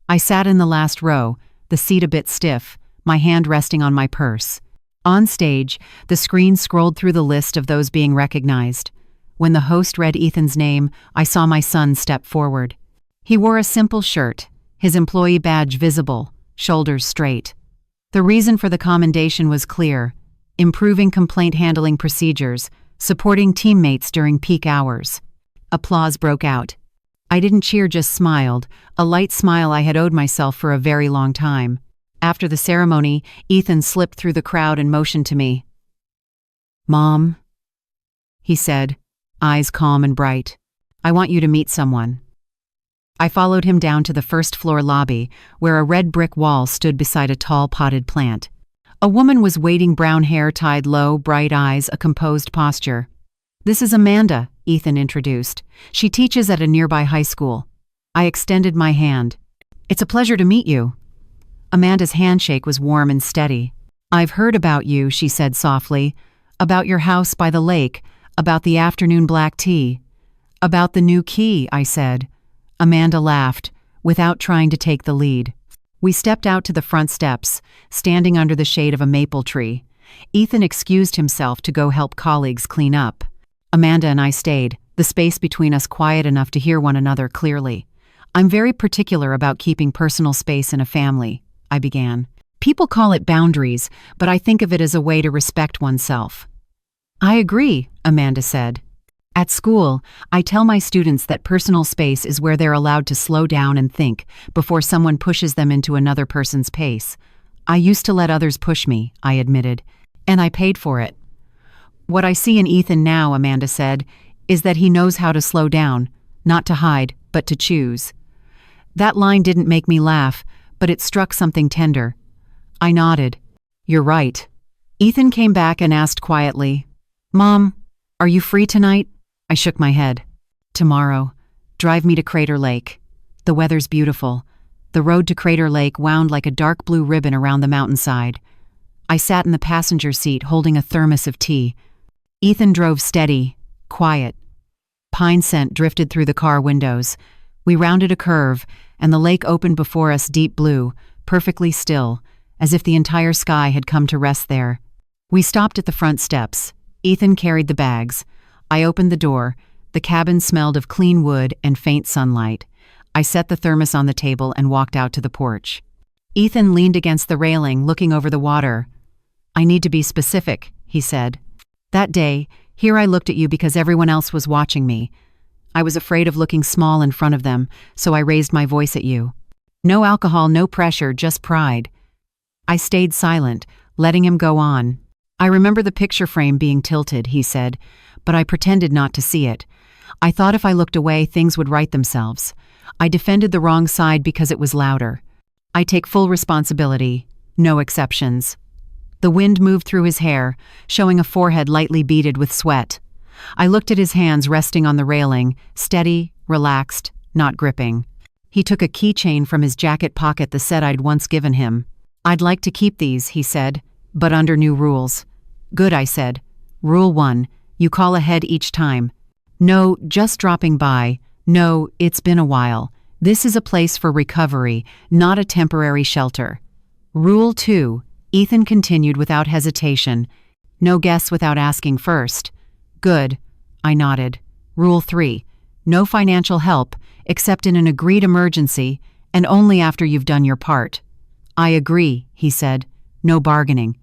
I sat in the last row, the seat a bit stiff, my hand resting on my purse. On stage, the screen scrolled through the list of those being recognized. When the host read Ethan's name, I saw my son step forward. He wore a simple shirt, his employee badge visible, shoulders straight. The reason for the commendation was clear: improving complaint handling procedures, supporting teammates during peak hours. Applause broke out. I didn't cheer, just smiled, a light smile I had owed myself for a very long time. After the ceremony, Ethan slipped through the crowd and motioned to me. Mom, he said, eyes calm and bright. I want you to meet someone. I followed him down to the first-floor lobby, where a red brick wall stood beside a tall potted plant. A woman was waiting, brown hair tied low, bright eyes, a composed posture. This is Amanda, Ethan introduced. She teaches at a nearby high school. I extended my hand. It's a pleasure to meet you. Amanda's handshake was warm and steady. I've heard about you, she said softly. About your house by the lake, about the afternoon black tea. About the new key, I said. Amanda laughed, without trying to take the lead. We stepped out to the front steps, standing under the shade of a maple tree. Ethan excused himself to go help colleagues clean up. Amanda and I stayed, the space between us quiet enough to hear one another clearly. I'm very particular about keeping personal space in a family, I began. People call it boundaries, but I think of it as a way to respect oneself. I agree, Amanda said. At school, I tell my students that personal space is where they're allowed to slow down and think before someone pushes them into another person's pace. I used to let others push me, I admitted, and I paid for it. What I see in Ethan now, Amanda said, is that he knows how to slow down, not to hide, but to choose. That line didn't make me laugh, but it struck something tender. I nodded. You're right. Ethan came back and asked quietly, Mom, are you free tonight? I shook my head. Tomorrow. Drive me to Crater Lake. The weather's beautiful. The road to Crater Lake wound like a dark blue ribbon around the mountainside. I sat in the passenger seat holding a thermos of tea. Ethan drove steady, quiet. Pine scent drifted through the car windows. We rounded a curve, and the lake opened before us deep blue, perfectly still, as if the entire sky had come to rest there. We stopped at the front steps. Ethan carried the bags. I opened the door. The cabin smelled of clean wood and faint sunlight. I set the thermos on the table and walked out to the porch. Ethan leaned against the railing, looking over the water. "I need to be specific," he said. "That day, here I looked at you because everyone else was watching me. I was afraid of looking small in front of them, so I raised my voice at you. No alcohol, no pressure, just pride." I stayed silent, letting him go on. "I remember the picture frame being tilted," he said, "but I pretended not to see it. I thought if I looked away, things would right themselves. I defended the wrong side because it was louder. I take full responsibility, no exceptions." The wind moved through his hair, showing a forehead lightly beaded with sweat. I looked at his hands resting on the railing, steady, relaxed, not gripping. He took a keychain from his jacket pocket, the set I'd once given him. "I'd like to keep these," he said, "but under new rules." "Good," I said. "Rule 1, you call ahead each time. No, just dropping by. No, it's been a while. This is a place for recovery, not a temporary shelter." "Rule 2, Ethan continued without hesitation. "No guests without asking first." "Good," I nodded. "Rule 3, no financial help, except in an agreed emergency, and only after you've done your part." "I agree," he said. "No bargaining."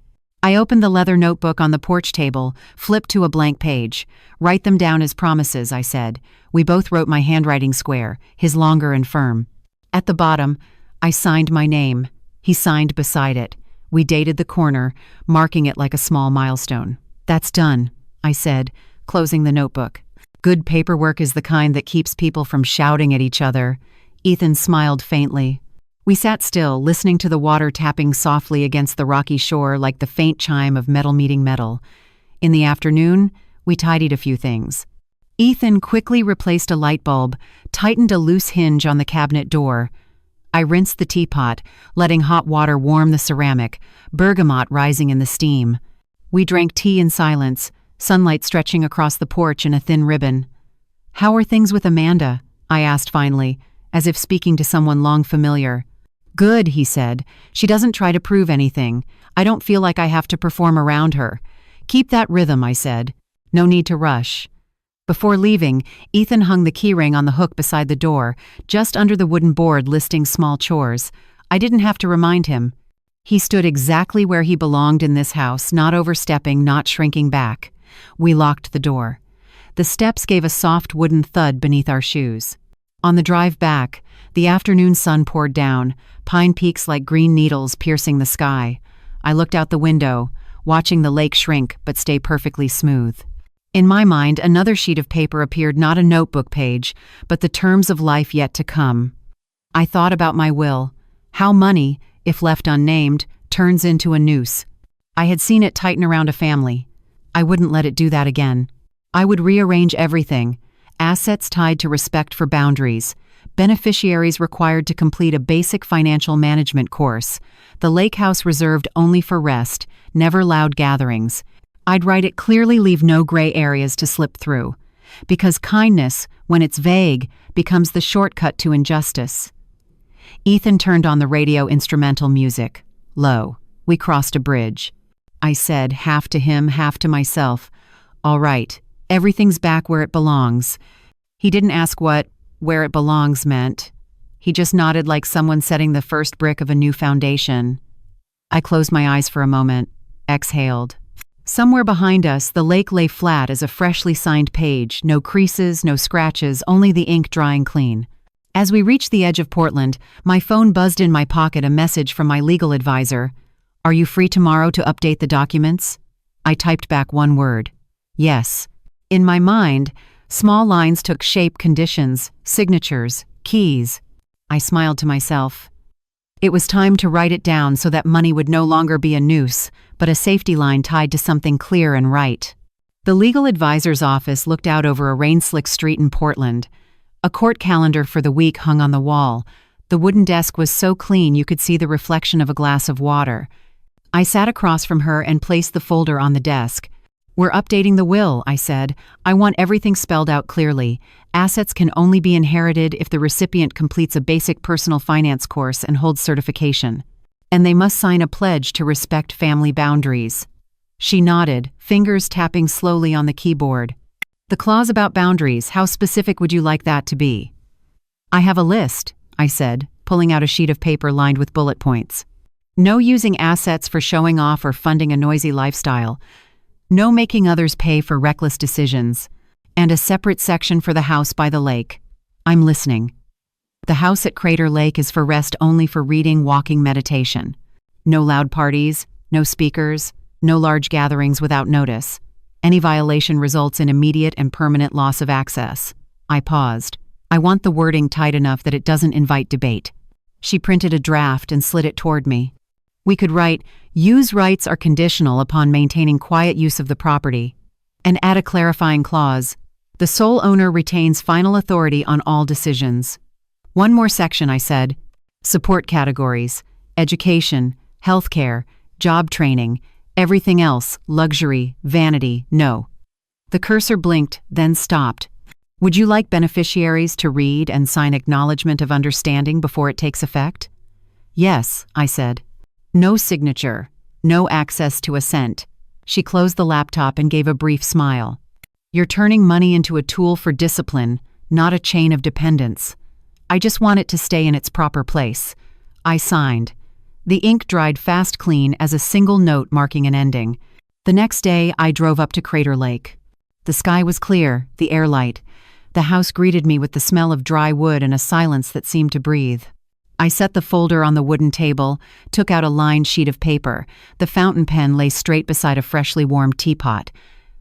I opened the leather notebook on the porch table, flipped to a blank page. "Write them down as promises," I said. We both wrote my handwriting square, his longer and firm. At the bottom, I signed my name. He signed beside it. We dated the corner, marking it like a small milestone. "That's done," I said, closing the notebook. "Good paperwork is the kind that keeps people from shouting at each other." Ethan smiled faintly. We sat still, listening to the water tapping softly against the rocky shore like the faint chime of metal meeting metal. In the afternoon, we tidied a few things. Ethan quickly replaced a light bulb, tightened a loose hinge on the cabinet door. I rinsed the teapot, letting hot water warm the ceramic, bergamot rising in the steam. We drank tea in silence, sunlight stretching across the porch in a thin ribbon. "How are things with Amanda?" I asked finally, as if speaking to someone long familiar. "Good," he said. "She doesn't try to prove anything. I don't feel like I have to perform around her." "Keep that rhythm," I said. "No need to rush." Before leaving, Ethan hung the keyring on the hook beside the door, just under the wooden board listing small chores. I didn't have to remind him. He stood exactly where he belonged in this house, not overstepping, not shrinking back. We locked the door. The steps gave a soft wooden thud beneath our shoes. On the drive back, the afternoon sun poured down, pine peaks like green needles piercing the sky. I looked out the window, watching the lake shrink but stay perfectly smooth. In my mind, another sheet of paper appeared, not a notebook page, but the terms of life yet to come. I thought about my will, how money, if left unnamed, turns into a noose. I had seen it tighten around a family. I wouldn't let it do that again. I would rearrange everything, assets tied to respect for boundaries, beneficiaries required to complete a basic financial management course, the lake house reserved only for rest, never loud gatherings. I'd write it clearly, leave no gray areas to slip through. Because kindness, when it's vague, becomes the shortcut to injustice. Ethan turned on the radio instrumental music. Low. We crossed a bridge. I said, half to him, half to myself, "All right, everything's back where it belongs." He didn't ask what "where it belongs" meant. He just nodded like someone setting the first brick of a new foundation. I closed my eyes for a moment, exhaled. Somewhere behind us, the lake lay flat as a freshly signed page, no creases, no scratches, only the ink drying clean. As we reached the edge of Portland, my phone buzzed in my pocket, a message from my legal advisor. "Are you free tomorrow to update the documents?" I typed back one word. "Yes." In my mind, small lines took shape: conditions, signatures, keys. I smiled to myself. It was time to write it down so that money would no longer be a noose, but a safety line tied to something clear and right. The legal advisor's office looked out over a rain-slick street in Portland. A court calendar for the week hung on the wall. The wooden desk was so clean you could see the reflection of a glass of water. I sat across from her and placed the folder on the desk. We're updating the will, I said. I want everything spelled out clearly. Assets can only be inherited if the recipient completes a basic personal finance course and holds certification. And they must sign a pledge to respect family boundaries. She nodded, fingers tapping slowly on the keyboard. The clause about boundaries, how specific would you like that to be? I have a list, I said, pulling out a sheet of paper lined with bullet points. No using assets for showing off or funding a noisy lifestyle. No making others pay for reckless decisions. And a separate section for the house by the lake. I'm listening. The house at Crater Lake is for rest only for reading, walking, meditation. No loud parties, no speakers, no large gatherings without notice. Any violation results in immediate and permanent loss of access. I paused. I want the wording tight enough that it doesn't invite debate. She printed a draft and slid it toward me. We could write, use rights are conditional upon maintaining quiet use of the property, and add a clarifying clause. The sole owner retains final authority on all decisions. One more section, I said. Support categories, education, healthcare, job training, everything else, luxury, vanity, no. The cursor blinked, then stopped. Would you like beneficiaries to read and sign acknowledgement of understanding before it takes effect? Yes, I said. No signature, no access to assent. She closed the laptop and gave a brief smile. You're turning money into a tool for discipline, not a chain of dependence. I just want it to stay in its proper place. I signed. The ink dried fast clean as a single note marking an ending. The next day, I drove up to Crater Lake. The sky was clear, the air light. The house greeted me with the smell of dry wood and a silence that seemed to breathe. I set the folder on the wooden table, took out a lined sheet of paper. The fountain pen lay straight beside a freshly warmed teapot.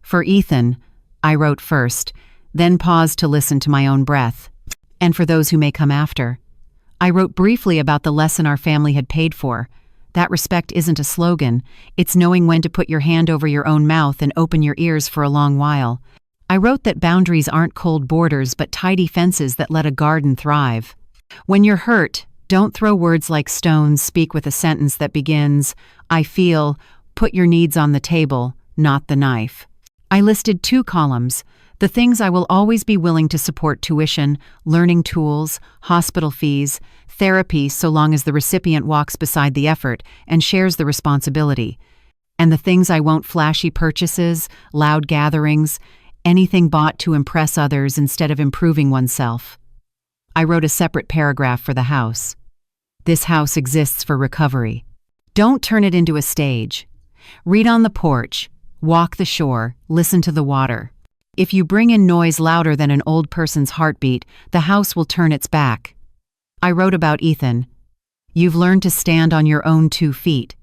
For Ethan, I wrote first, then paused to listen to my own breath. And for those who may come after. I wrote briefly about the lesson our family had paid for. That respect isn't a slogan. It's knowing when to put your hand over your own mouth and open your ears for a long while. I wrote that boundaries aren't cold borders but tidy fences that let a garden thrive. When you're hurt, don't throw words like stones, speak with a sentence that begins, I feel, put your needs on the table, not the knife. I listed 2 columns, the things I will always be willing to support: tuition, learning tools, hospital fees, therapy so long as the recipient walks beside the effort and shares the responsibility. And the things I won't: flashy purchases, loud gatherings, anything bought to impress others instead of improving oneself. I wrote a separate paragraph for the house. This house exists for recovery. Don't turn it into a stage. Read on the porch, walk the shore, listen to the water. If you bring in noise louder than an old person's heartbeat, the house will turn its back. I wrote about Ethan. You've learned to stand on your own 2 feet.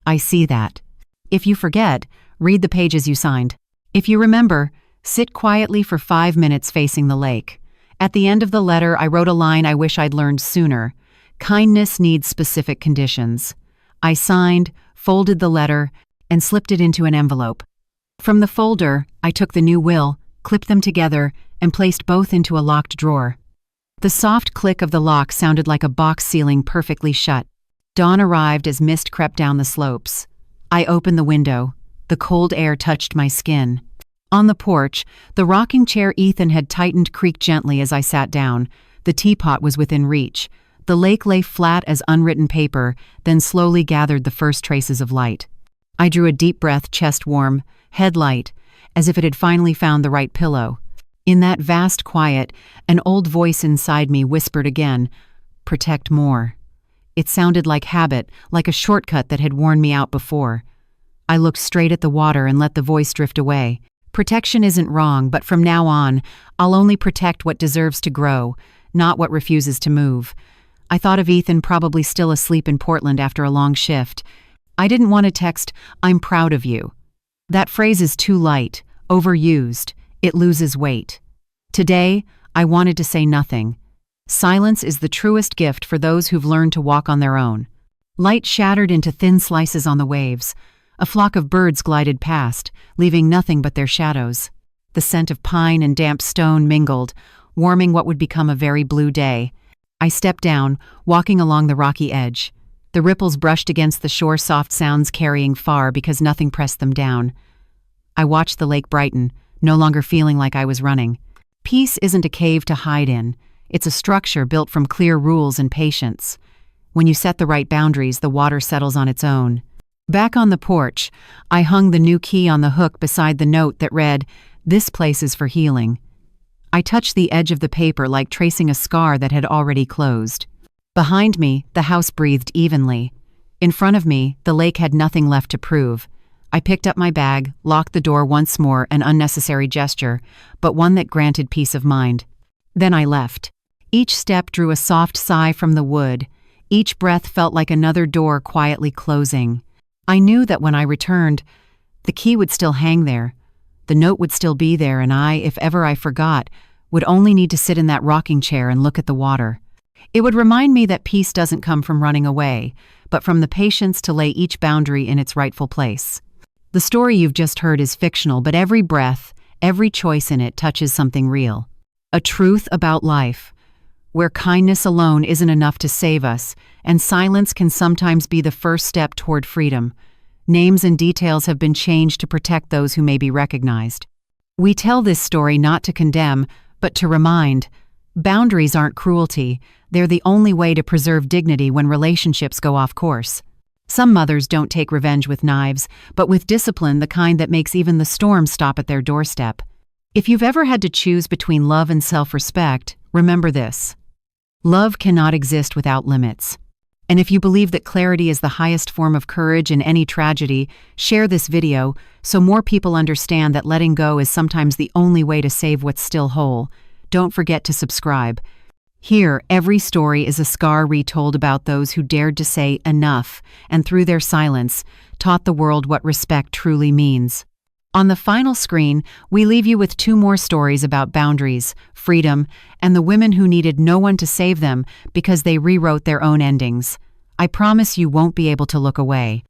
I see that. If you forget, read the pages you signed. If you remember, sit quietly for 5 minutes facing the lake. At the end of the letter, I wrote a line I wish I'd learned sooner. Kindness needs specific conditions. I signed, folded the letter, and slipped it into an envelope. From the folder, I took the new will, clipped them together, and placed both into a locked drawer. The soft click of the lock sounded like a box ceiling perfectly shut. Dawn arrived as mist crept down the slopes. I opened the window. The cold air touched my skin. On the porch, the rocking chair Ethan had tightened creaked gently as I sat down. The teapot was within reach. The lake lay flat as unwritten paper, then slowly gathered the first traces of light. I drew a deep breath, chest warm, head light, as if it had finally found the right pillow. In that vast quiet, an old voice inside me whispered again, "Protect more." It sounded like habit, like a shortcut that had worn me out before. I looked straight at the water and let the voice drift away. Protection isn't wrong, but from now on, I'll only protect what deserves to grow, not what refuses to move. I thought of Ethan probably still asleep in Portland after a long shift. I didn't want to text, "I'm proud of you." That phrase is too light, overused. It loses weight. Today, I wanted to say nothing. Silence is the truest gift for those who've learned to walk on their own. Light shattered into thin slices on the waves. A flock of birds glided past, leaving nothing but their shadows. The scent of pine and damp stone mingled, warming what would become a very blue day. I stepped down, walking along the rocky edge. The ripples brushed against the shore, soft sounds carrying far because nothing pressed them down. I watched the lake brighten, no longer feeling like I was running. Peace isn't a cave to hide in. It's a structure built from clear rules and patience. When you set the right boundaries, the water settles on its own. Back on the porch, I hung the new key on the hook beside the note that read, "This place is for healing." I touched the edge of the paper like tracing a scar that had already closed. Behind me, the house breathed evenly. In front of me, the lake had nothing left to prove. I picked up my bag, locked the door once more, an unnecessary gesture, but one that granted peace of mind. Then I left. Each step drew a soft sigh from the wood. Each breath felt like another door quietly closing. I knew that when I returned, the key would still hang there. The note would still be there, and I, if ever I forgot, would only need to sit in that rocking chair and look at the water. It would remind me that peace doesn't come from running away, but from the patience to lay each boundary in its rightful place. The story you've just heard is fictional, but every breath, every choice in it touches something real. A truth about life, where kindness alone isn't enough to save us, and silence can sometimes be the first step toward freedom. Names and details have been changed to protect those who may be recognized. We tell this story not to condemn, but to remind. Boundaries aren't cruelty. They're the only way to preserve dignity when relationships go off course. Some mothers don't take revenge with knives, but with discipline, the kind that makes even the storm stop at their doorstep. If you've ever had to choose between love and self-respect, remember this. Love cannot exist without limits. And if you believe that clarity is the highest form of courage in any tragedy, share this video so more people understand that letting go is sometimes the only way to save what's still whole. Don't forget to subscribe. Here, every story is a scar retold about those who dared to say enough, and through their silence, taught the world what respect truly means. On the final screen, we leave you with 2 more stories about boundaries, freedom, and the women who needed no one to save them because they rewrote their own endings. I promise you won't be able to look away.